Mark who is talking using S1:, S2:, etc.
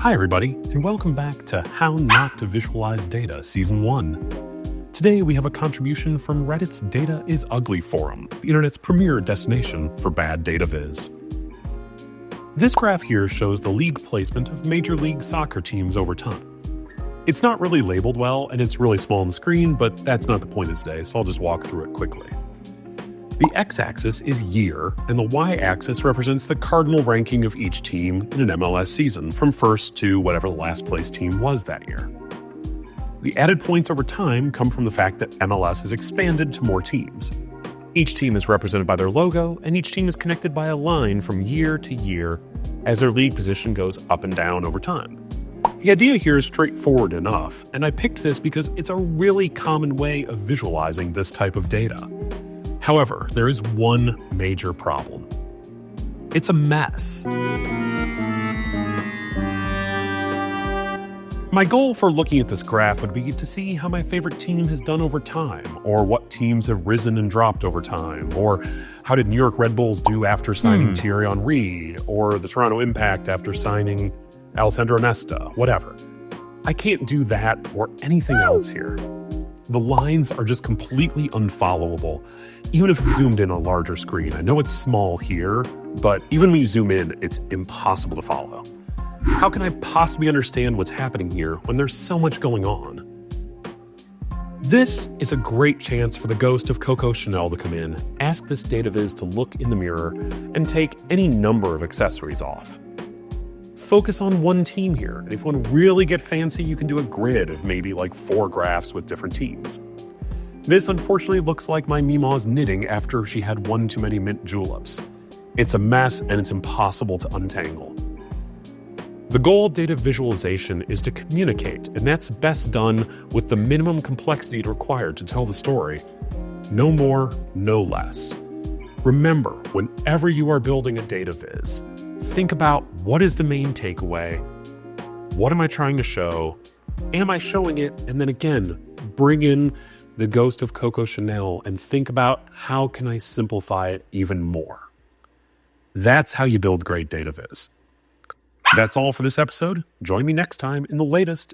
S1: Hi everybody, and welcome back to How Not to Visualize Data Season 1. Today we have a contribution from Reddit's Data is Ugly forum, the internet's premier destination for bad data viz. This graph here shows the league placement of Major League Soccer teams over time. It's not really labeled well, and it's really small on the screen, but that's not the point of today, so I'll just walk through it quickly. The x-axis is year, and the y-axis represents the cardinal ranking of each team in an MLS season, from first to whatever the last place team was that year. The added points over time come from the fact that MLS has expanded to more teams. Each team is represented by their logo, and each team is connected by a line from year to year as their league position goes up and down over time. The idea here is straightforward enough, and I picked this because it's a really common way of visualizing this type of data. However, there is one major problem. It's a mess. My goal for looking at this graph would be to see how my favorite team has done over time, or what teams have risen and dropped over time, or how did New York Red Bulls do after signing Thierry Henry, or the Toronto Impact after signing Alessandro Nesta, whatever. I can't do that or anything else here. The lines are just completely unfollowable, even if it's zoomed in on a larger screen. I know it's small here, but even when you zoom in, it's impossible to follow. How can I possibly understand what's happening here when there's so much going on? This is a great chance for the ghost of Coco Chanel to come in, ask this data viz to look in the mirror, and take any number of accessories off. Focus on one team here, and if you want to really get fancy, you can do a grid of maybe like 4 graphs with different teams. This unfortunately looks like my Mima's knitting after she had one too many mint juleps. It's a mess and it's impossible to untangle. The goal of data visualization is to communicate, and that's best done with the minimum complexity required to tell the story. No more, no less. Remember, whenever you are building a data viz, think about what is the main takeaway, what am I trying to show, am I showing it, and then again, bring in the ghost of Coco Chanel and think about how can I simplify it even more. That's how you build great data viz. That's all for this episode. Join me next time in the latest